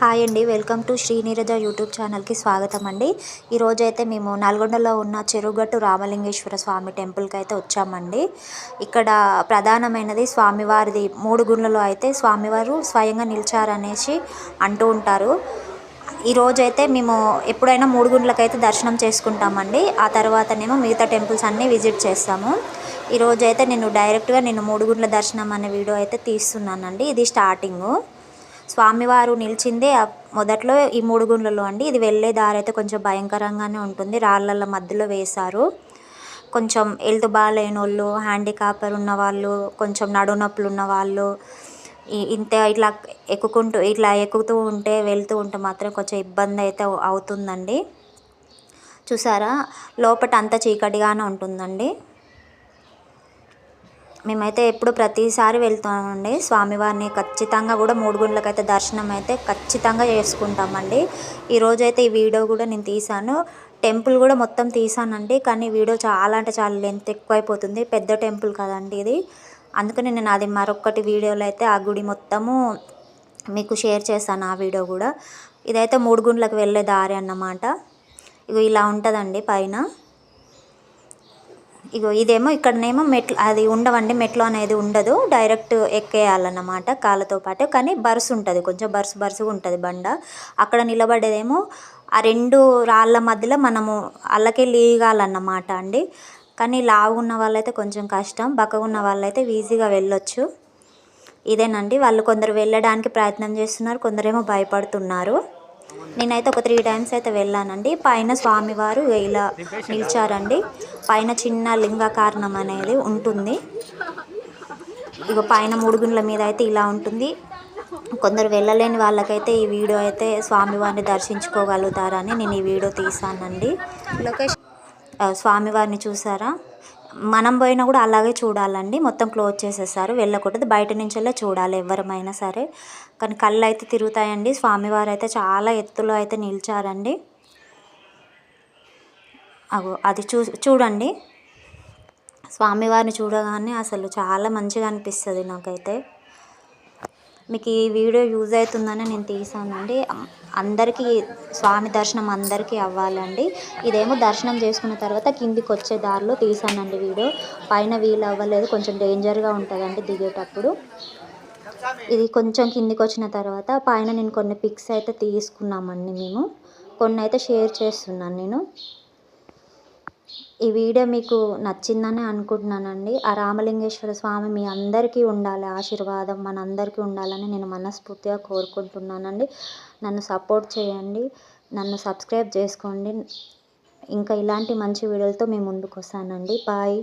Hi అండి, welcome to Shri Neeraja YouTube ఛానల్కి స్వాగతం అండి. ఈరోజైతే మేము నల్గొండలో ఉన్న చెరువుగట్టు రామలింగేశ్వర స్వామి టెంపుల్కి అయితే వచ్చామండి. ఇక్కడ ప్రధానమైనది స్వామివారిది 3 గుండ్లలో అయితే స్వామివారు స్వయంగా నిలిచారనేసి అంటూ ఉంటారు. ఈరోజైతే మేము ఎప్పుడైనా 3 గుండ్లకైతే దర్శనం చేసుకుంటామండి. ఆ తర్వాతనేమో మిగతా టెంపుల్స్ అన్నీ విజిట్ చేస్తాము. ఈరోజైతే నేను డైరెక్ట్గా 3 గుండ్ల దర్శనం అనే వీడియో అయితే తీస్తున్నానండి. ఇది స్టార్టింగు. స్వామివారు నిలిచిందే మొదట్లో ఈ 3 గుండ్లలో అండి. ఇది వెళ్ళే దారి అయితే కొంచెం భయంకరంగానే ఉంటుంది. రాళ్ళ మధ్యలో వేశారు. కొంచెం హెల్త్ బాగాలేనోళ్ళు, హ్యాండిక్యాపర్ ఉన్నవాళ్ళు, కొంచెం నడునొప్పులు ఉన్నవాళ్ళు ఇట్లా ఎక్కుతూ ఉంటే వెళ్తూ ఉంటే మాత్రం కొంచెం ఇబ్బంది అయితే అవుతుందండి. చూసారా, లోపట అంతా చీకటిగానే ఉంటుందండి. మేమైతే ఎప్పుడు ప్రతిసారి వెళ్తామండి స్వామివారిని. ఖచ్చితంగా కూడా 3 గుండ్లకైతే దర్శనం అయితే ఖచ్చితంగా చేసుకుంటామండి. ఈరోజైతే ఈ వీడియో కూడా నేను తీశాను. టెంపుల్ కూడా మొత్తం తీసానండి. కానీ వీడియో చాలా అంటే చాలా లెంత్ ఎక్కువైపోతుంది. పెద్ద టెంపుల్ కదండి ఇది. అందుకని నేను అది మరొకటి వీడియోలో అయితే ఆ గుడి మొత్తము మీకు షేర్ చేశాను, ఆ వీడియో కూడా. ఇదైతే 3 గుండ్లకు వెళ్ళే దారి అన్నమాట. ఇగో ఇలా ఉంటుందండి పైన. ఇగో ఇదేమో ఇక్కడనేమో మెట్లు అది ఉండవండి, మెట్లు అనేది ఉండదు. డైరెక్ట్ ఎక్కేయాలన్నమాట కాళ్ళతో పాటు. కానీ బరుసు ఉంటుంది, కొంచెం బరుసుగా ఉంటుంది బండ. అక్కడ నిలబడేదేమో ఆ 2 రాళ్ళ మధ్యలో మనము అల్లకెళ్ళి ఈగాలన్నమాట అండి. కానీ లావు ఉన్న వాళ్ళైతే కొంచెం కష్టం, బక్కగా ఉన్న వాళ్ళైతే ఈజీగా వెళ్ళొచ్చు. ఇదేనండి, వాళ్ళు కొందరు వెళ్ళడానికి ప్రయత్నం చేస్తున్నారు, కొందరేమో భయపడుతున్నారు. నేనైతే ఒక 3 టైమ్స్ అయితే వెళ్ళానండి. పైన స్వామివారు ఇలా నిలిచారండి. పైన చిన్న లింగకారణం అనేది ఉంటుంది. ఇక పైన 3 గుండ్ల మీద అయితే ఇలా ఉంటుంది. కొందరు వెళ్ళలేని వాళ్ళకైతే ఈ వీడియో అయితే స్వామివారిని దర్శించుకోగలుగుతారని నేను ఈ వీడియో తీసానండి. స్వామివారిని చూసారా, మనం పోయినా కూడా అలాగే చూడాలండి. మొత్తం క్లోజ్ చేసేసారు, వెళ్ళకూడదు. బయట నుంచెల్లే చూడాలి ఎవరమైనా సరే. కానీ కళ్ళు అయితే తిరుగుతాయండి. స్వామివారు అయితే చాలా ఎత్తులో అయితే నిలిచారండి. అది చూడండి, స్వామివారిని చూడగానే అసలు చాలా మంచిగా అనిపిస్తుంది నాకైతే. మీకు ఈ వీడియో యూజ్ అవుతుందని నేను తీసానండి. అందరికీ స్వామి దర్శనం అందరికీ అవ్వాలండి. ఇదేమో దర్శనం చేసుకున్న తర్వాత కిందికి వచ్చే దారిలో తీసానండి వీడియో. పైన వీలు అవ్వలేదు, కొంచెం డేంజర్గా ఉంటుందండి దిగేటప్పుడు. ఇది కొంచెం కిందికి వచ్చిన తర్వాత పైన నేను కొన్ని పిక్స్ అయితే తీసుకున్నామండి మేము. కొన్ని అయితే షేర్ చేస్తున్నాను నేను. ఈ వీడియో మీకు నచ్చిందని అనుకుంటున్నానండి. ఆ రామలింగేశ్వర స్వామి మీ అందరికీ ఉండాలి, ఆశీర్వాదం మనందరికీ ఉండాలని నేను మనస్ఫూర్తిగా కోరుకుంటున్నానండి. నన్ను సపోర్ట్ చేయండి, నన్ను సబ్స్క్రైబ్ చేసుకోండి. ఇంకా ఇలాంటి మంచి వీడియోలతో మీ ముందుకు వస్తానండి. బాయ్.